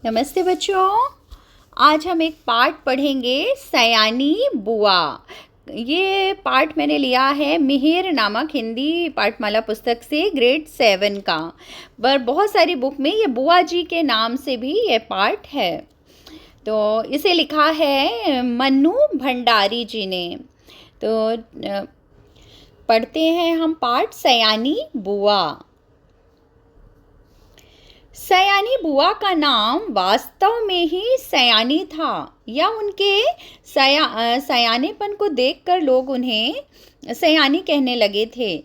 नमस्ते बच्चों। आज हम एक पाठ पढ़ेंगे सयानी बुआ। ये पाठ मैंने लिया है मिहिर नामक हिंदी पाठमाला पुस्तक से ग्रेड 7 का। पर बहुत सारी बुक में ये बुआ जी के नाम से भी ये पाठ है। तो इसे लिखा है मन्नू भंडारी जी ने। तो पढ़ते हैं हम पाठ सयानी बुआ। सयानी बुआ का नाम वास्तव में ही सयानी था या उनके सयानेपन को देखकर लोग उन्हें सयानी कहने लगे थे,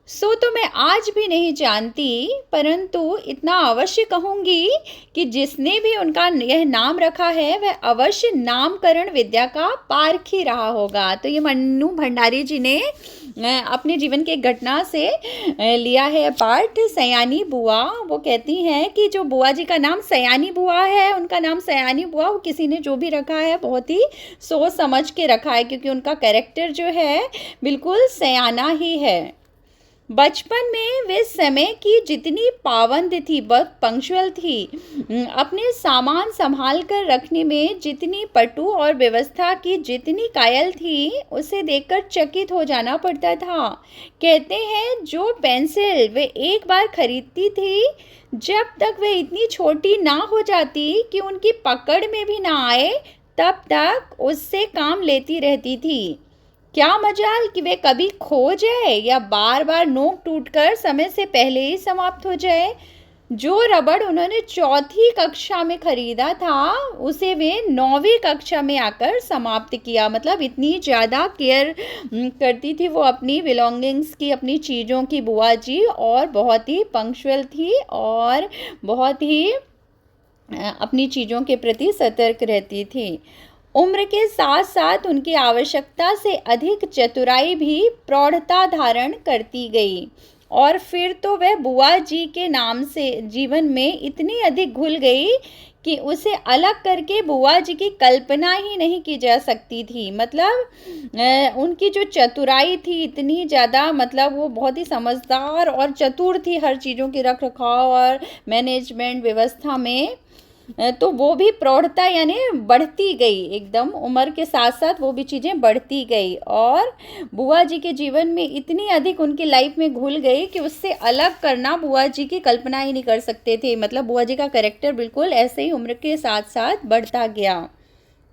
सो तो मैं आज भी नहीं जानती, परंतु इतना अवश्य कहूँगी कि जिसने भी उनका यह नाम रखा है वह अवश्य नामकरण विद्या का पारखी रहा होगा। तो ये मन्नू भंडारी जी ने अपने जीवन के घटना से लिया है पाठ सयानी बुआ। वो कहती हैं कि जो बुआ जी का नाम सयानी बुआ है, उनका नाम सयानी बुआ वो किसी ने जो भी रखा है बहुत ही सोच समझ के रखा है, क्योंकि उनका कैरेक्टर जो है बिल्कुल सयाना ही है। बचपन में वे समय की जितनी पाबंद थी, बहुत पंक्चुअल थी, अपने सामान संभाल कर रखने में जितनी पटु और व्यवस्था की जितनी कायल थी, उसे देखकर चकित हो जाना पड़ता था। कहते हैं जो पेंसिल वे एक बार खरीदती थी, जब तक वे इतनी छोटी ना हो जाती कि उनकी पकड़ में भी ना आए, तब तक उससे काम लेती रहती थी। क्या मजाल कि वे कभी खो जाए या बार बार नोक टूटकर समय से पहले ही समाप्त हो जाए। जो रबड़ उन्होंने चौथी कक्षा में खरीदा था, उसे वे 9वीं कक्षा में आकर समाप्त किया। मतलब इतनी ज़्यादा केयर करती थी वो अपनी बिलोंगिंग्स की, अपनी चीज़ों की बुआ जी, और बहुत ही पंक्चुअल थी और बहुत ही अपनी चीज़ों के प्रति सतर्क रहती थी। उम्र के साथ साथ उनकी आवश्यकता से अधिक चतुराई भी प्रौढ़ता धारण करती गई, और फिर तो वह बुआ जी के नाम से जीवन में इतनी अधिक घुल गई कि उसे अलग करके बुआ जी की कल्पना ही नहीं की जा सकती थी। मतलब उनकी जो चतुराई थी इतनी ज़्यादा, मतलब वो बहुत ही समझदार और चतुर थी हर चीज़ों के रख रखाव और मैनेजमेंट व्यवस्था में। तो वो भी प्रौढ़ता यानी बढ़ती गई, एकदम उम्र के साथ साथ वो भी चीज़ें बढ़ती गई, और बुआ जी के जीवन में इतनी अधिक उनकी लाइफ में घुल गई कि उससे अलग करना बुआ जी की कल्पना ही नहीं कर सकते थे। मतलब बुआ जी का कैरेक्टर बिल्कुल ऐसे ही उम्र के साथ साथ बढ़ता गया।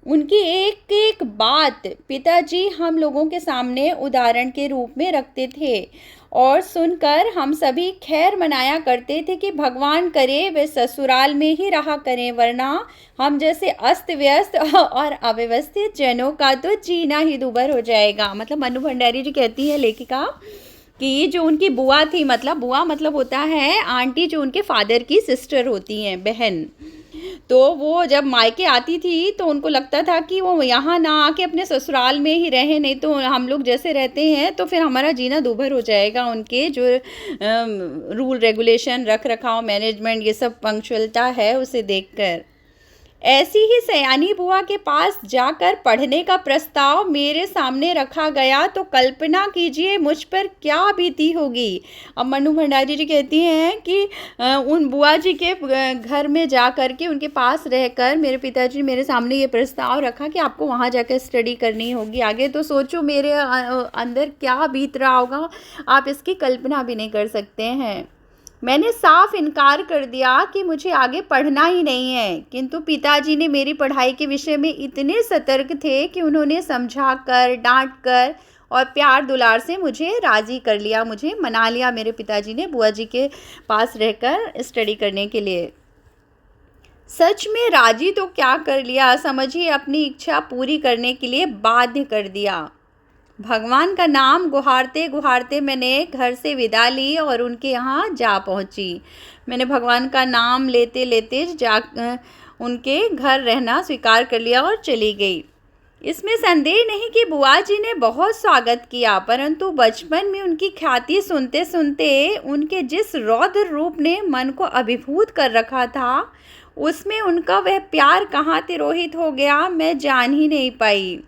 उनकी एक एक बात पिताजी हम लोगों के सामने उदाहरण के रूप में रखते थे, और सुनकर हम सभी खैर मनाया करते थे कि भगवान करे वे ससुराल में ही रहा करें, वरना हम जैसे अस्त व्यस्त और अव्यवस्थित जनों का तो जीना ही दूभर हो जाएगा। मतलब मन्नू भंडारी जी कहती है लेखिका कि जो उनकी बुआ थी, मतलब बुआ मतलब होता है आंटी, जो उनके फादर की सिस्टर होती हैं, बहन। तो वो जब मायके आती थी तो उनको लगता था कि वो यहाँ ना आके अपने ससुराल में ही रहें, नहीं तो हम लोग जैसे रहते हैं तो फिर हमारा जीना दूभर हो जाएगा। उनके जो रूल रेगुलेशन, रख रखाव, मैनेजमेंट, ये सब पंक्चुअलता है उसे देखकर। ऐसी ही सयानी बुआ के पास जाकर पढ़ने का प्रस्ताव मेरे सामने रखा गया तो कल्पना कीजिए मुझ पर क्या बीती होगी। अब मन्नू भंडारी जी कहती हैं कि उन बुआ जी के घर में जा कर के उनके पास रहकर मेरे पिताजी मेरे सामने ये प्रस्ताव रखा कि आपको वहाँ जाकर स्टडी करनी होगी आगे। तो सोचो मेरे अंदर क्या बीत रहा होगा, आप इसकी कल्पना भी नहीं कर सकते हैं। मैंने साफ इनकार कर दिया कि मुझे आगे पढ़ना ही नहीं है, किंतु पिताजी ने मेरी पढ़ाई के विषय में इतने सतर्क थे कि उन्होंने समझा कर, डांट कर और प्यार दुलार से मुझे राज़ी कर लिया, मुझे मना लिया मेरे पिताजी ने बुआ जी के पास रहकर स्टडी करने के लिए। सच में राजी तो क्या कर लिया, समझिए अपनी इच्छा पूरी करने के लिए बाध्य कर दिया। भगवान का नाम गुहारते गुहारते मैंने घर से विदा ली और उनके यहाँ जा पहुँची। मैंने भगवान का नाम लेते लेते उनके घर रहना स्वीकार कर लिया और चली गई। इसमें संदेह नहीं कि बुआ जी ने बहुत स्वागत किया, परंतु बचपन में उनकी ख्याति सुनते सुनते उनके जिस रौद्र रूप ने मन को अभिभूत कर रखा था, उसमें उनका वह प्यार कहाँ तिरोहित हो गया मैं जान ही नहीं पाई।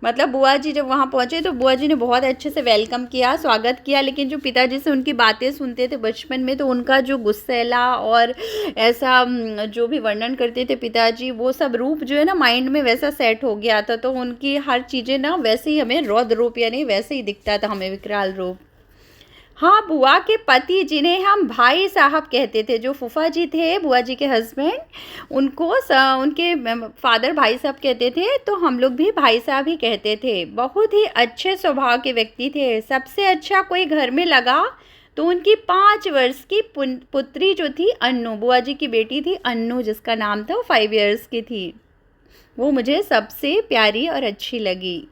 मतलब बुआ जी जब वहाँ पहुँचे तो बुआ जी ने बहुत अच्छे से वेलकम किया, स्वागत किया, लेकिन जो पिताजी से उनकी बातें सुनते थे बचपन में तो उनका जो गुस्सैला और ऐसा जो भी वर्णन करते थे पिताजी, वो सब रूप जो है ना माइंड में वैसा सेट हो गया था, तो उनकी हर चीज़ें ना वैसे ही हमें रौद्र रूप यानी वैसे ही दिखता था हमें विकराल रूप। हाँ, बुआ के पति जिन्हें हम भाई साहब कहते थे, जो फूफा जी थे बुआ जी के हस्बैंड, उनके फादर भाई साहब कहते थे, तो हम लोग भी भाई साहब ही कहते थे। बहुत ही अच्छे स्वभाव के व्यक्ति थे। सबसे अच्छा कोई घर में लगा तो उनकी 5 वर्ष की पुत्री जो थी अन्नू, बुआ जी की बेटी थी अन्नू जिसका नाम था, वो 5 इयर्स की थी। वो मुझे सबसे प्यारी और अच्छी लगी।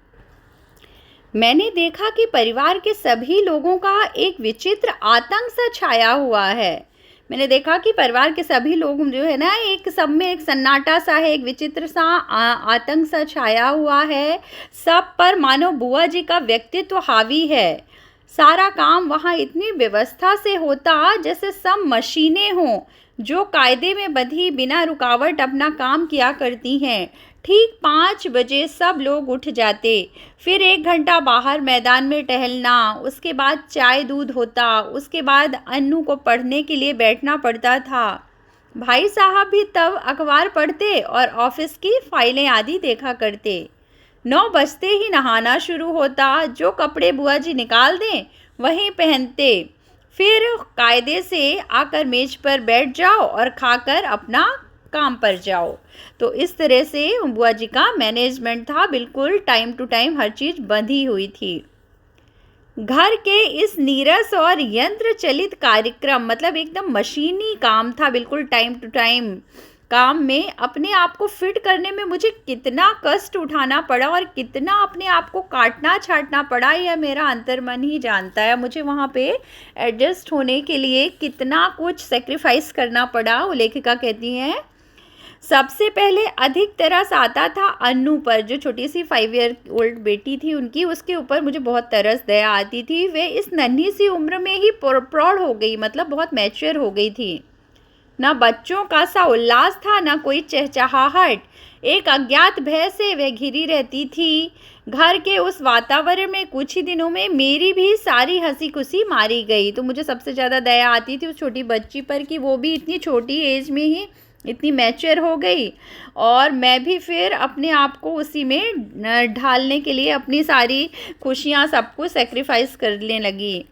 मैंने देखा कि परिवार के सभी लोगों का एक विचित्र आतंक सा छाया हुआ है। मैंने देखा कि परिवार के सभी लोग जो है ना, एक सब में एक सन्नाटा सा है, एक विचित्र सा आतंक सा छाया हुआ है। सब पर मानो बुआ जी का व्यक्तित्व हावी है। सारा काम वहाँ इतनी व्यवस्था से होता जैसे सब मशीनें हों जो कायदे में बंधी बिना रुकावट अपना काम किया करती हैं। ठीक 5 बजे सब लोग उठ जाते, फिर 1 घंटा बाहर मैदान में टहलना, उसके बाद चाय दूध होता, उसके बाद अन्नू को पढ़ने के लिए बैठना पड़ता था। भाई साहब भी तब अखबार पढ़ते और ऑफिस की फाइलें आदि देखा करते। 9 बजते ही नहाना शुरू होता, जो कपड़े बुआ जी निकाल दें वहीं पहनते, फिर कायदे से आकर मेज पर बैठ जाओ और खाकर अपना काम पर जाओ। तो इस तरह से बुआ जी का मैनेजमेंट था, बिल्कुल टाइम टू टाइम हर चीज़ बंधी हुई थी। घर के इस नीरस और यंत्र चलित कार्यक्रम, मतलब एकदम मशीनी काम था, बिल्कुल टाइम टू टाइम काम में अपने आप को फिट करने में मुझे कितना कष्ट उठाना पड़ा और कितना अपने आप को काटना छाटना पड़ा, यह मेरा अंतर्मन ही जानता है। मुझे वहाँ पे एडजस्ट होने के लिए कितना कुछ सेक्रीफाइस करना पड़ा, वो लेखिका कहती हैं। सबसे पहले अधिक तरस आता था अन्नू पर, जो छोटी सी 5 ईयर ओल्ड बेटी थी उनकी, उसके ऊपर मुझे बहुत तरस दया आती थी। वे इस नन्ही सी उम्र में ही प्रौढ़ हो गई, मतलब बहुत मैच्योर हो गई थी। ना बच्चों का सा उल्लास था, ना कोई चहचहाहट। एक अज्ञात भय से वह घिरी रहती थी। घर के उस वातावरण में कुछ ही दिनों में मेरी भी सारी हंसी खुशी मारी गई। तो मुझे सबसे ज़्यादा दया आती थी उस छोटी बच्ची पर कि वो भी इतनी छोटी एज में ही इतनी मैच्योर हो गई, और मैं भी फिर अपने आप को उसी में ढालने के लिए अपनी सारी खुशियाँ सब कुछ सेक्रीफाइस करने लगी।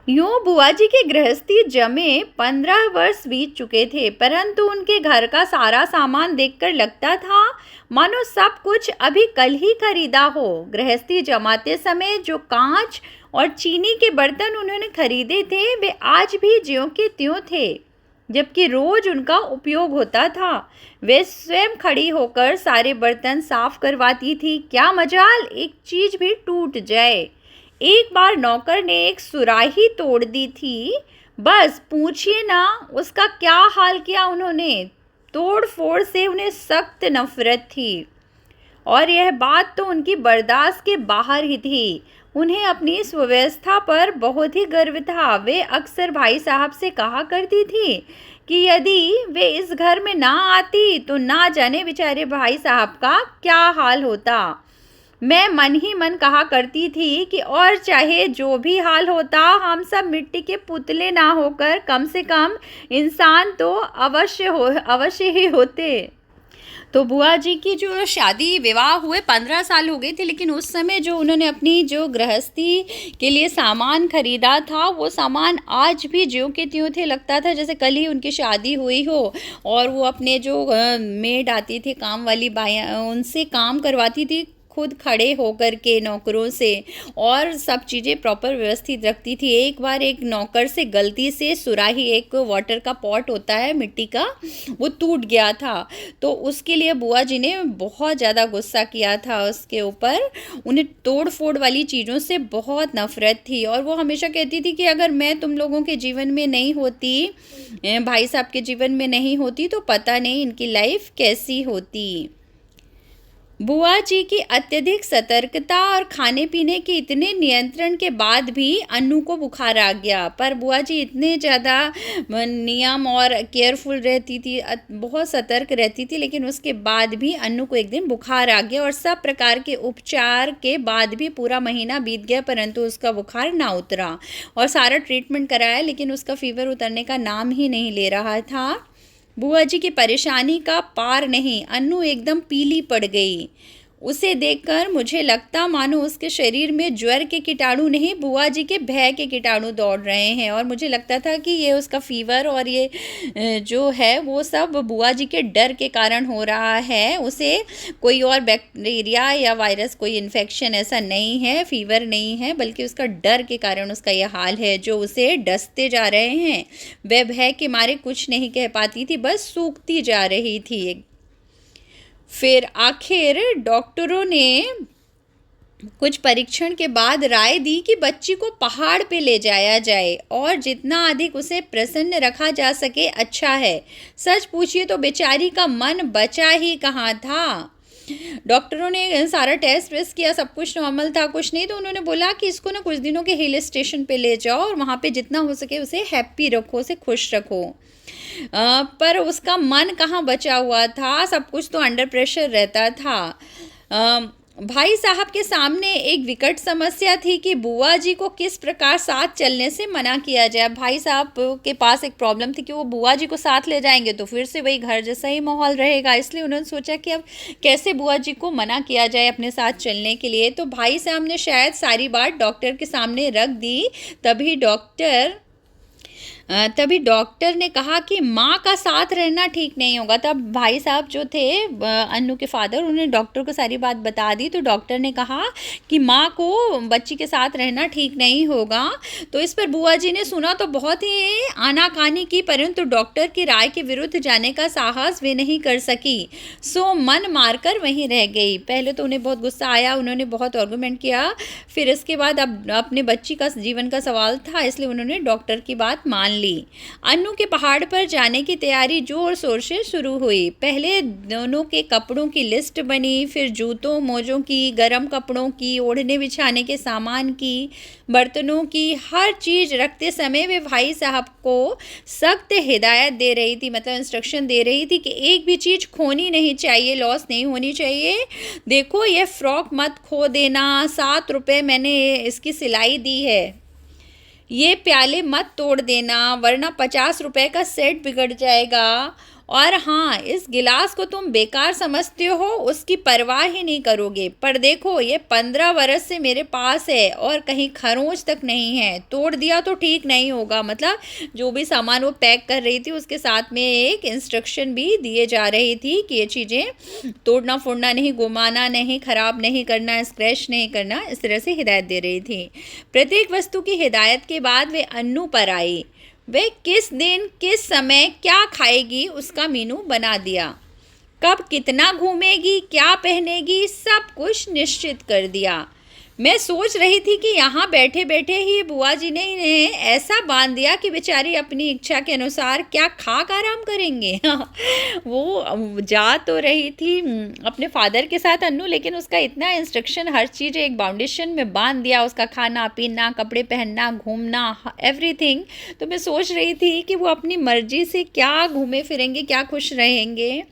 यूँ बुआ जी के गृहस्थी जमे 15 वर्ष बीत चुके थे, परंतु उनके घर का सारा सामान देखकर लगता था मानो सब कुछ अभी कल ही खरीदा हो। गृहस्थी जमाते समय जो कांच और चीनी के बर्तन उन्होंने खरीदे थे वे आज भी ज्यों के त्यों थे, जबकि रोज उनका उपयोग होता था। वे स्वयं खड़ी होकर सारे बर्तन साफ करवाती थी। क्या मजाल एक चीज भी टूट जाए। एक बार नौकर ने एक सुराही तोड़ दी थी, बस पूछिए ना उसका क्या हाल किया उन्होंने। तोड़ फोड़ से उन्हें सख्त नफरत थी, और यह बात तो उनकी बर्दाश्त के बाहर ही थी। उन्हें अपनी सुव्यवस्था पर बहुत ही गर्व था। वे अक्सर भाई साहब से कहा करती थी कि यदि वे इस घर में ना आती तो ना जाने बेचारे भाई साहब का क्या हाल होता। मैं मन ही मन कहा करती थी कि और चाहे जो भी हाल होता, हम सब मिट्टी के पुतले ना होकर कम से कम इंसान तो अवश्य ही होते। तो बुआ जी की जो शादी विवाह हुए 15 साल हो गए थे, लेकिन उस समय जो उन्होंने अपनी जो गृहस्थी के लिए सामान खरीदा था वो सामान आज भी ज्यों के त्यों थे। लगता था जैसे कल ही उनकी शादी हुई हो। और वो अपने जो मेड आती थी, काम वाली बाइयाँ, उनसे काम करवाती थी खुद खड़े होकर के नौकरों से, और सब चीज़ें प्रॉपर व्यवस्थित रखती थी। एक बार एक नौकर से गलती से सुराही, एक वाटर का पॉट होता है मिट्टी का, वो टूट गया था। तो उसके लिए बुआ जी ने बहुत ज़्यादा गुस्सा किया था उसके ऊपर। उन्हें तोड़ फोड़ वाली चीज़ों से बहुत नफरत थी, और वो हमेशा कहती थी कि अगर मैं तुम लोगों के जीवन में नहीं होती, भाई साहब के जीवन में नहीं होती, तो पता नहीं इनकी लाइफ कैसी होती। बुआ जी की अत्यधिक सतर्कता और खाने पीने के इतने नियंत्रण के बाद भी अन्नू को बुखार आ गया। पर बुआ जी इतने ज़्यादा नियम और केयरफुल रहती थी, बहुत सतर्क रहती थी, लेकिन उसके बाद भी अन्नू को एक दिन बुखार आ गया और सब प्रकार के उपचार के बाद भी पूरा महीना बीत गया, परंतु उसका बुखार ना उतरा। और सारा ट्रीटमेंट कराया, लेकिन उसका फीवर उतरने का नाम ही नहीं ले रहा था। बुआ जी की परेशानी का पार नहीं। अन्नू एकदम पीली पड़ गई। उसे देखकर मुझे लगता मानो उसके शरीर में ज्वर के कीटाणु नहीं, बुआ जी के भय के कीटाणु दौड़ रहे हैं। और मुझे लगता था कि ये उसका फीवर और ये जो है वो सब बुआ जी के डर के कारण हो रहा है। उसे कोई और बैक्टीरिया या वायरस, कोई इन्फेक्शन ऐसा नहीं है, फीवर नहीं है, बल्कि उसका डर के कारण उसका यह हाल है, जो उसे डसते जा रहे हैं। वह भय के मारे कुछ नहीं कह पाती थी, बस सूखती जा रही थी। फिर आखिर डॉक्टरों ने कुछ परीक्षण के बाद राय दी कि बच्ची को पहाड़ पे ले जाया जाए और जितना अधिक उसे प्रसन्न रखा जा सके अच्छा है। सच पूछिए तो बेचारी का मन बचा ही कहाँ था। डॉक्टरों ने सारा टेस्ट वेस्ट किया, सब कुछ नॉर्मल था, कुछ नहीं। तो उन्होंने बोला कि इसको ना कुछ दिनों के हिल स्टेशन पे ले जाओ और वहाँ पे जितना हो सके उसे हैप्पी रखो, उसे खुश रखो। पर उसका मन कहाँ बचा हुआ था, सब कुछ तो अंडर प्रेशर रहता था। भाई साहब के सामने एक विकट समस्या थी कि बुआ जी को किस प्रकार साथ चलने से मना किया जाए। भाई साहब के पास एक प्रॉब्लम थी कि वो बुआ जी को साथ ले जाएंगे तो फिर से वही घर जैसा ही माहौल रहेगा, इसलिए उन्होंने सोचा कि अब कैसे बुआ जी को मना किया जाए अपने साथ चलने के लिए। तो भाई साहब ने शायद सारी बात डॉक्टर के सामने रख दी। तभी डॉक्टर ने कहा कि माँ का साथ रहना ठीक नहीं होगा। तब भाई साहब जो थे अन्नू के फादर, उन्होंने डॉक्टर को सारी बात बता दी। तो डॉक्टर ने कहा कि माँ को बच्ची के साथ रहना ठीक नहीं होगा। तो इस पर बुआ जी ने सुना तो बहुत ही आनाकानी की, परंतु डॉक्टर की राय के विरुद्ध जाने का साहस वे नहीं कर सकी। सो मन मारकर वहीं रह गई। पहले तो उन्हें बहुत गुस्सा आया, उन्होंने बहुत आर्गूमेंट किया, फिर इसके बाद अब अपने बच्ची का जीवन का सवाल था, इसलिए उन्होंने डॉक्टर की बात मान ली। अन्नू के पहाड़ पर जाने की तैयारी जोर शोर से शुरू हुई। पहले दोनों के कपड़ों की लिस्ट बनी, फिर जूतों मोजों की, गर्म कपड़ों की, ओढ़ने बिछाने के सामान की, बर्तनों की, हर चीज रखते समय वे भाई साहब को सख्त हिदायत दे रही थी, मतलब इंस्ट्रक्शन दे रही थी कि एक भी चीज खोनी नहीं चाहिए, लॉस नहीं होनी चाहिए। देखो ये फ्रॉक मत खो देना, 7 रुपए मैंने इसकी सिलाई दी है। ये प्याले मत तोड़ देना, वरना 50 रुपए का सेट बिगड़ जाएगा। और हाँ, इस गिलास को तुम बेकार समझते हो, उसकी परवाह ही नहीं करोगे, पर देखो ये 15 वर्ष से मेरे पास है और कहीं खरोंच तक नहीं है, तोड़ दिया तो ठीक नहीं होगा। मतलब जो भी सामान वो पैक कर रही थी उसके साथ में एक इंस्ट्रक्शन भी दिए जा रही थी कि ये चीज़ें तोड़ना फोड़ना नहीं, घुमाना नहीं, ख़राब नहीं करना, स्क्रैच नहीं करना, इस तरह से हिदायत दे रही थी। प्रत्येक वस्तु की हिदायत के बाद वे अन्नू पर आई। वे किस दिन किस समय क्या खाएगी उसका मेनू बना दिया। कब कितना घूमेगी, क्या पहनेगी, सब कुछ निश्चित कर दिया। मैं सोच रही थी कि यहाँ बैठे बैठे ही बुआ जी ने इन्हें ऐसा बांध दिया कि बेचारी अपनी इच्छा के अनुसार क्या खाक आराम करेंगे। वो जा तो रही थी अपने फादर के साथ अन्नू, लेकिन उसका इतना इंस्ट्रक्शन, हर चीज़ एक बाउंडेशन में बांध दिया, उसका खाना पीना, कपड़े पहनना, घूमना, एवरीथिंग। तो मैं सोच रही थी कि वो अपनी मर्जी से क्या घूमे फिरेंगे, क्या खुश रहेंगे।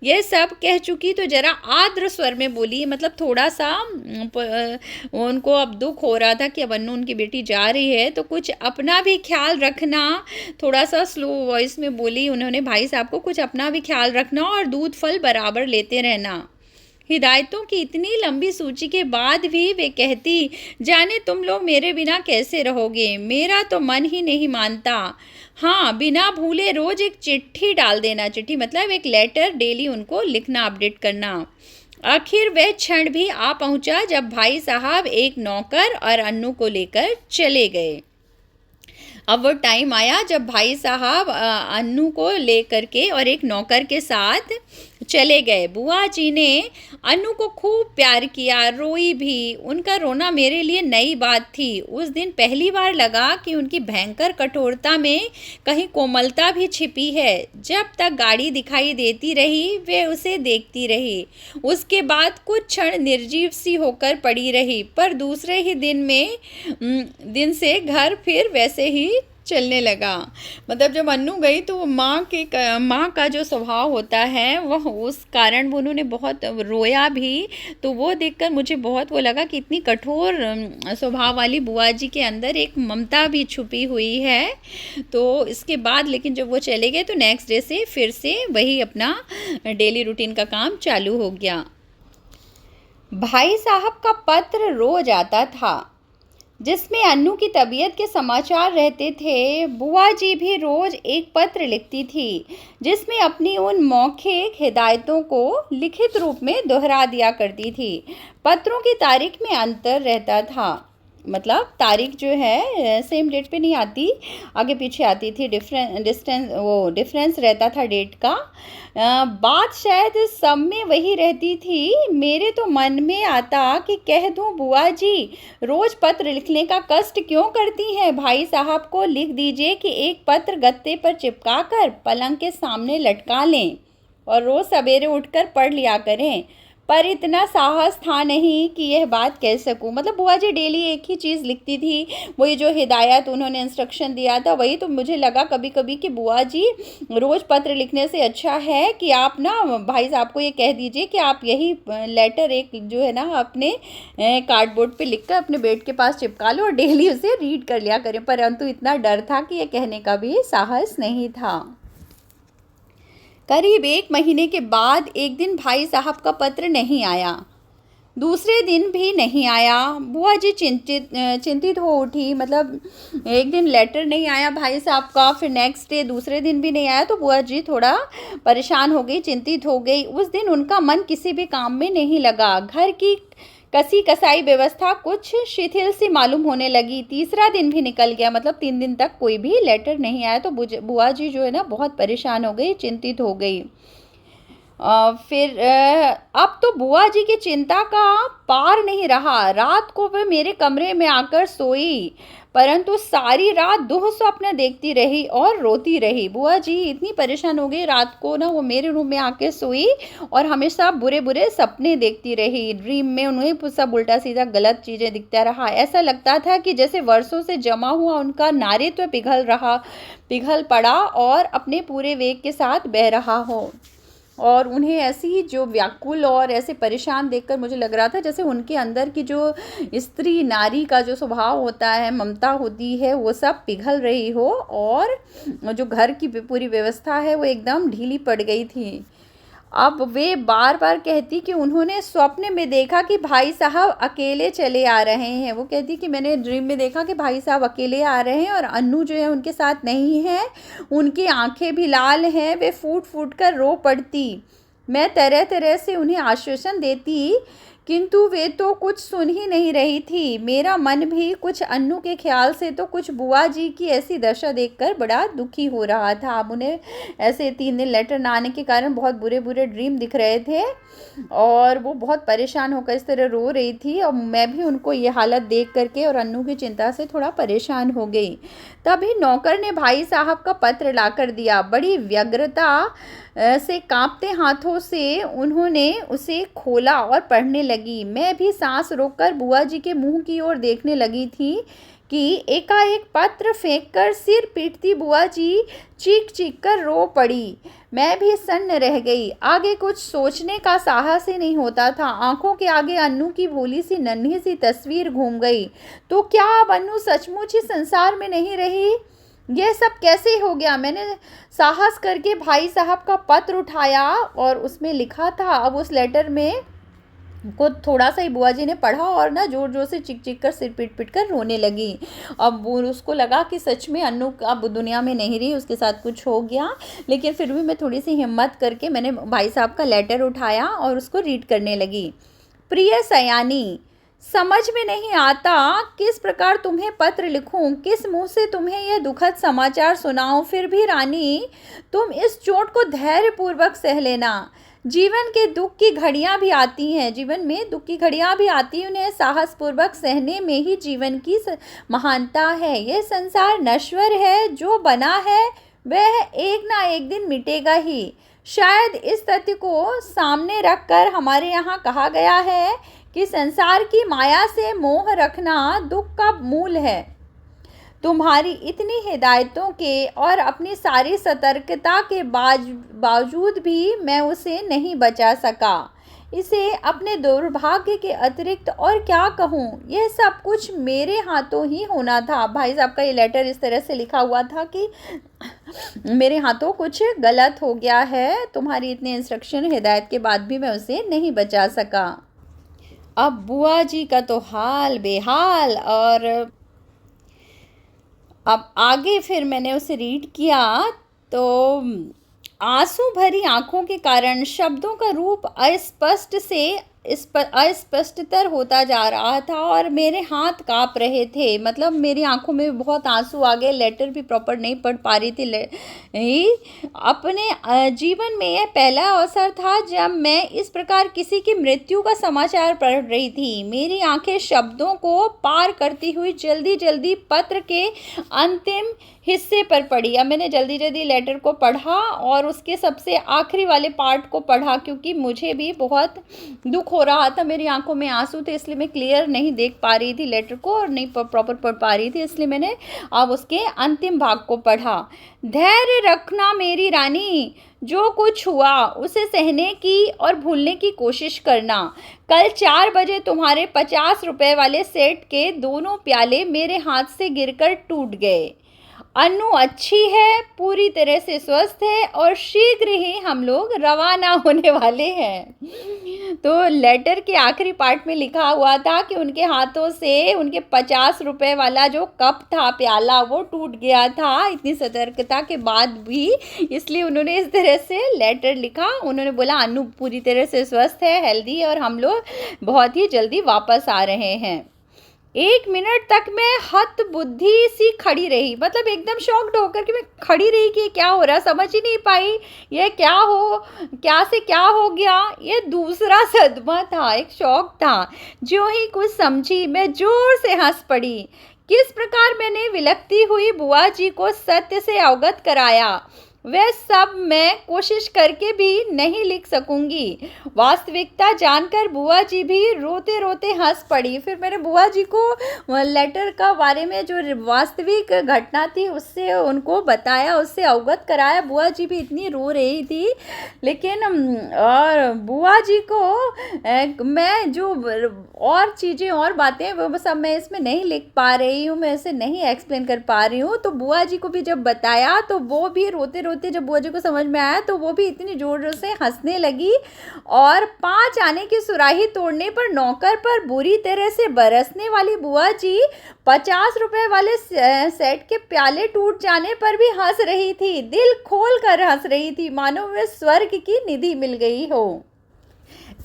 ये सब कह चुकी तो जरा आर्द्र स्वर में बोली, मतलब थोड़ा सा उनको अब दुख हो रहा था कि अब अन्नू उनकी बेटी जा रही है, तो कुछ अपना भी ख्याल रखना। थोड़ा सा स्लो वॉइस में बोली उन्होंने भाई साहब को, कुछ अपना भी ख्याल रखना और दूध फल बराबर लेते रहना। हिदायतों की इतनी लंबी सूची के बाद भी वे कहती, जाने तुम लोग मेरे बिना कैसे रहोगे, मेरा तो मन ही नहीं मानता। हाँ, बिना भूले रोज एक चिट्ठी डाल देना। चिट्ठी मतलब एक लेटर डेली उनको लिखना, अपडेट करना। आखिर वह क्षण भी आ पहुंचा जब भाई साहब एक नौकर और अन्नू को लेकर चले गए। अब वो टाइम आया जब भाई साहब अन्नू को लेकर के और एक नौकर के साथ चले गए। बुआ जी ने अन्नू को खूब प्यार किया, रोई भी। उनका रोना मेरे लिए नई बात थी। उस दिन पहली बार लगा कि उनकी भयंकर कठोरता में कहीं कोमलता भी छिपी है। जब तक गाड़ी दिखाई देती रही वे उसे देखती रही। उसके बाद कुछ क्षण निर्जीव सी होकर पड़ी रही, पर दूसरे ही दिन से घर फिर वैसे ही चलने लगा। मतलब जब अन्नू गई तो वो माँ का जो स्वभाव होता है वह उस कारण वो उन्होंने बहुत रोया भी। तो वो देखकर मुझे बहुत वो लगा कि इतनी कठोर स्वभाव वाली बुआ जी के अंदर एक ममता भी छुपी हुई है। तो इसके बाद लेकिन जब वो चले गए तो नेक्स्ट डे से फिर से वही अपना डेली रूटीन का काम चालू हो गया। भाई साहब का पत्र रोज आता था जिसमें अन्नू की तबीयत के समाचार रहते थे। बुआ जी भी रोज एक पत्र लिखती थी जिसमें अपनी उन मौखिक हिदायतों को लिखित रूप में दोहरा दिया करती थी। पत्रों की तारीख में अंतर रहता था, मतलब तारीख जो है सेम डेट पे नहीं आती, आगे पीछे आती थी। डिफरेंस रहता था डेट का। बात शायद सब में वही रहती थी। मेरे तो मन में आता कि कह दूं बुआ जी रोज पत्र लिखने का कष्ट क्यों करती हैं। भाई साहब को लिख दीजिए कि एक पत्र गत्ते पर चिपका कर पलंग के सामने लटका लें और रोज सवेरे उठकर पढ़ लिया करें। पर इतना साहस था नहीं कि यह बात कह सकूं। मतलब बुआ जी डेली एक ही चीज़ लिखती थी, वही जो हिदायत उन्होंने इंस्ट्रक्शन दिया था वही। तो मुझे लगा कभी कभी कि बुआ जी रोज़ पत्र लिखने से अच्छा है कि आप ना भाई साहब को ये कह दीजिए कि आप यही लेटर एक जो है ना अपने कार्डबोर्ड पे लिख कर अपने बेड के पास चिपका लो और डेली उसे रीड कर लिया करें। परंतु इतना डर था कि यह कहने का भी साहस नहीं था। करीब 1 महीने के बाद एक दिन भाई साहब का पत्र नहीं आया, दूसरे दिन भी नहीं आया। बुआ जी चिंतित हो उठी। मतलब एक दिन लेटर नहीं आया भाई साहब का, फिर नेक्स्ट डे दूसरे दिन भी नहीं आया, तो बुआ जी थोड़ा परेशान हो गई, चिंतित हो गई। उस दिन उनका मन किसी भी काम में नहीं लगा। घर की कसी कसाई व्यवस्था कुछ शिथिल सी मालूम होने लगी। तीसरा दिन भी निकल गया, मतलब 3 दिन तक कोई भी लेटर नहीं आया। तो बुआ जी जो है ना बहुत परेशान हो गई, चिंतित हो गई। फिर अब तो बुआ जी की चिंता का पार नहीं रहा। रात को वह मेरे कमरे में आकर सोई, परंतु सारी रात दुह स्वप्न देखती रही और रोती रही। बुआ जी इतनी परेशान हो गई, रात को ना वो मेरे रूम में आके सोई और हमेशा बुरे बुरे सपने देखती रही। ड्रीम में उन्हें सब उल्टा सीधा गलत चीज़ें दिखता रहा। ऐसा लगता था कि जैसे वर्षों से जमा हुआ उनका नारित्व पिघल पड़ा और अपने पूरे वेग के साथ बह रहा हो। और उन्हें ऐसी जो व्याकुल और ऐसे परेशान देखकर मुझे लग रहा था जैसे उनके अंदर की जो स्त्री नारी का जो स्वभाव होता है, ममता होती है, वो सब पिघल रही हो और जो घर की पूरी व्यवस्था है वो एकदम ढीली पड़ गई थी। अब वे बार बार कहती कि उन्होंने स्वप्न में देखा कि भाई साहब अकेले चले आ रहे हैं। वो कहती कि मैंने ड्रीम में देखा कि भाई साहब अकेले आ रहे हैं और अन्नू जो है उनके साथ नहीं है। उनकी आंखें भी लाल हैं, वे फूट फूट कर रो पड़ती। मैं तरह तरह से उन्हें आश्वासन देती, किंतु वे तो कुछ सुन ही नहीं रही थी। मेरा मन भी कुछ अन्नू के ख्याल से तो कुछ बुआ जी की ऐसी दशा देखकर बड़ा दुखी हो रहा था। अब उन्हें ऐसे 3 दिन लेटर ना आने के कारण बहुत बुरे बुरे ड्रीम दिख रहे थे और वो बहुत परेशान होकर इस तरह रो रही थी। और मैं भी उनको ये हालत देख करके और अन्नू की चिंता से थोड़ा परेशान हो गई। तभी नौकर ने भाई साहब का पत्र ला कर दिया। बड़ी व्यग्रता से कांपते हाथों से उन्होंने उसे खोला और पढ़ने लगी। मैं भी सांस रोककर बुआ जी के मुंह की ओर देखने लगी थी कि एकाएक पत्र फेंककर सिर पीटती बुआ जी चीख चीख कर रो पड़ी। मैं भी सन्न रह गई। आगे कुछ सोचने का साहस ही नहीं होता था। आंखों के आगे अन्नू की भोली सी नन्ही सी तस्वीर घूम गई। तो क्या अब अन्नू सचमुच ही संसार में नहीं रही? यह सब कैसे हो गया? मैंने साहस करके भाई साहब का पत्र उठाया और उसमें लिखा था। अब उस लेटर में को थोड़ा सा ही बुआ जी ने पढ़ा और ना जोर जोर से चिक चिक कर सिर पीट पीट कर रोने लगी। अब वो उसको लगा कि सच में अन्नू अब दुनिया में नहीं रही, उसके साथ कुछ हो गया। लेकिन फिर भी मैं थोड़ी सी हिम्मत करके मैंने भाई साहब का लेटर उठाया और उसको रीड करने लगी। प्रिय सयानी, समझ में नहीं आता किस प्रकार तुम्हें पत्र लिखूं, किस मुंह से तुम्हें यह दुखद समाचार सुनाऊं। फिर भी रानी, तुम इस चोट को धैर्यपूर्वक सह लेना। जीवन के दुख की घड़ियां भी आती हैं, जीवन में दुख की घड़ियां भी आती हैं, उन्हें साहसपूर्वक सहने में ही जीवन की महानता है। यह संसार नश्वर है, जो बना है वह एक ना एक दिन मिटेगा ही। शायद इस तथ्य को सामने रखकर हमारे यहाँ कहा गया है कि संसार की माया से मोह रखना दुख का मूल है। तुम्हारी इतनी हिदायतों के और अपनी सारी सतर्कता के बावजूद भी मैं उसे नहीं बचा सका। इसे अपने दुर्भाग्य के अतिरिक्त और क्या कहूँ, यह सब कुछ मेरे हाथों ही होना था। भाई साहब का ये लेटर इस तरह से लिखा हुआ था कि मेरे हाथों कुछ गलत हो गया है, तुम्हारी इतने इंस्ट्रक्शन हिदायत के बाद भी मैं उसे नहीं बचा सका। अब बुआ जी का तो हाल बेहाल। और अब आगे फिर मैंने उसे रीड किया तो आंसू भरी आंखों के कारण शब्दों का रूप अस्पष्टतर होता जा रहा था और मेरे हाथ कांप रहे थे। मतलब मेरी आंखों में बहुत आंसू आ गए, लेटर भी प्रॉपर नहीं पढ़ पा रही थी। अपने जीवन में यह पहला अवसर था जब मैं इस प्रकार किसी की मृत्यु का समाचार पढ़ रही थी। मेरी आंखें शब्दों को पार करती हुई जल्दी जल्दी पत्र के अंतिम हिस्से पर पढ़ी। अब मैंने जल्दी जल्दी लेटर को पढ़ा और उसके सबसे आखिरी वाले पार्ट को पढ़ा, क्योंकि मुझे भी बहुत दुख हो रहा था, मेरी आंखों में आंसू थे, इसलिए मैं क्लियर नहीं देख पा रही थी लेटर को और नहीं प्रॉपर पढ़ पा रही थी, इसलिए मैंने अब उसके अंतिम भाग को पढ़ा। धैर्य रखना मेरी रानी, जो कुछ हुआ उसे सहने की और भूलने की कोशिश करना। कल 4 बजे तुम्हारे 50 रुपए वाले सेट के दोनों प्याले मेरे हाथ से गिरकर टूट गए। अनु अच्छी है, पूरी तरह से स्वस्थ है और शीघ्र ही हम लोग रवाना होने वाले हैं। तो लेटर के आखिरी पार्ट में लिखा हुआ था कि उनके हाथों से उनके 50 रुपए वाला जो कप था, प्याला, वो टूट गया था इतनी सतर्कता के बाद भी, इसलिए उन्होंने इस तरह से लेटर लिखा। उन्होंने बोला अनु पूरी तरह से स्वस्थ है, हेल्दी है और हम लोग बहुत ही जल्दी वापस आ रहे हैं। 1 मिनट तक मैं हत बुद्धि सी खड़ी रही, मतलब एकदम शॉक्ड होकर कि मैं खड़ी रही कि क्या हो रहा, समझ ही नहीं पाई ये क्या से क्या हो गया। ये दूसरा सदमा था, एक शॉक था। जो ही कुछ समझी मैं जोर से हंस पड़ी। किस प्रकार मैंने विलखती हुई बुआ जी को सत्य से अवगत कराया वह सब मैं कोशिश करके भी नहीं लिख सकूंगी। वास्तविकता जानकर बुआ जी भी रोते रोते हंस पड़ी। फिर मैंने बुआ जी को लेटर का बारे में जो वास्तविक घटना थी उससे उनको बताया, उससे अवगत कराया। बुआ जी भी इतनी रो रही थी, लेकिन और बुआ जी को मैं जो और चीज़ें और बातें वो सब मैं इसमें नहीं लिख पा रही हूँ, मैं इसे नहीं एक्सप्लेन कर पा रही हूँ। तो बुआ जी को भी जब बताया तो वो भी रोते रोते, जब बुआ जी को समझ में आया तो वो भी इतनी जोर जोर से हंसने लगी। और 5 आने की सुराही तोड़ने पर नौकर पर बुरी तरह से बरसने वाली बुआ जी 50 रुपए वाले सेट के प्याले टूट जाने पर भी हंस रही थी, दिल खोल कर हंस रही थी, मानो वे स्वर्ग की निधि मिल गई हो।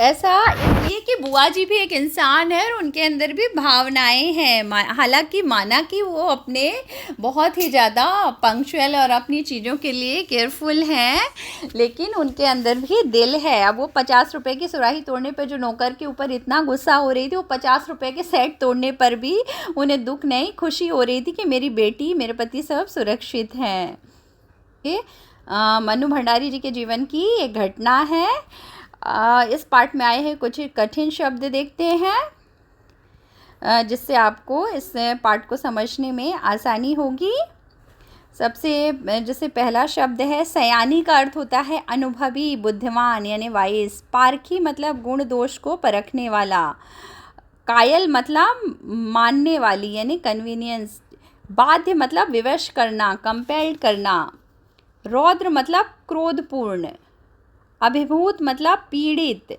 ऐसा इसलिए कि बुआ जी भी एक इंसान है और उनके अंदर भी भावनाएं हैं। हालांकि माना कि वो अपने बहुत ही ज़्यादा पंक्चुअल और अपनी चीज़ों के लिए केयरफुल हैं, लेकिन उनके अंदर भी दिल है। अब वो 50 रुपए की सुराही तोड़ने पर जो नौकर के ऊपर इतना गुस्सा हो रही थी, वो 50 रुपए के सेट तोड़ने पर भी उन्हें दुख नहीं, खुशी हो रही थी कि मेरी बेटी, मेरे पति सब सुरक्षित हैं। ये मनु भंडारी जी के जीवन की एक घटना है। इस पार्ट में आए हैं कुछ कठिन शब्द, देखते हैं जिससे आपको इस पार्ट को समझने में आसानी होगी। जैसे पहला शब्द है सयानी, का अर्थ होता है अनुभवी, बुद्धिमान यानी वाइस। पारखी मतलब गुण दोष को परखने वाला। कायल मतलब मानने वाली यानी कन्वीनियंस। बाध्य मतलब विवश करना, कंपेल्ड करना। रौद्र मतलब क्रोधपूर्ण। अभिभूत मतलब पीड़ित।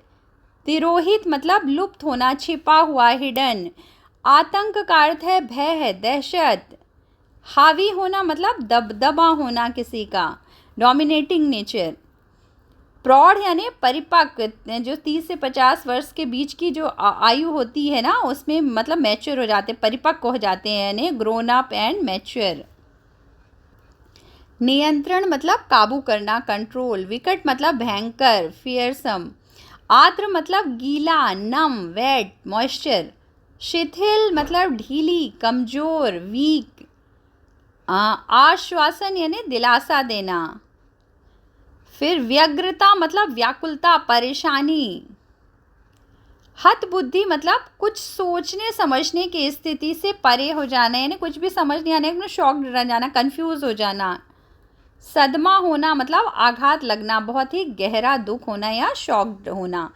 तिरोहित मतलब लुप्त होना, छिपा हुआ, हिडन। आतंक का अर्थ है भय, दहशत। हावी होना मतलब दबदबा होना किसी का, डोमिनेटिंग नेचर। प्रौढ़ यानी परिपक्व, जो 30 से 50 वर्ष के बीच की जो आयु होती है ना, उसमें मतलब मैच्योर हो जाते, परिपक्व हो जाते हैं, यानी ग्रोन अप एंड मैच्योर। नियंत्रण मतलब काबू करना, कंट्रोल। विकट मतलब भयंकर, फियरसम। आर्द्र मतलब गीला, नम, वेट, मॉइस्चर। शिथिल मतलब ढीली, कमजोर, वीक। आश्वासन यानी दिलासा देना। फिर व्यग्रता मतलब व्याकुलता, परेशानी। हत बुद्धि मतलब कुछ सोचने समझने की स्थिति से परे हो जाना, यानी कुछ भी समझ नहीं आने, शॉक्ड रह जाना, कंफ्यूज हो जाना। सदमा होना मतलब आघात लगना, बहुत ही गहरा दुख होना या शॉक्ड होना।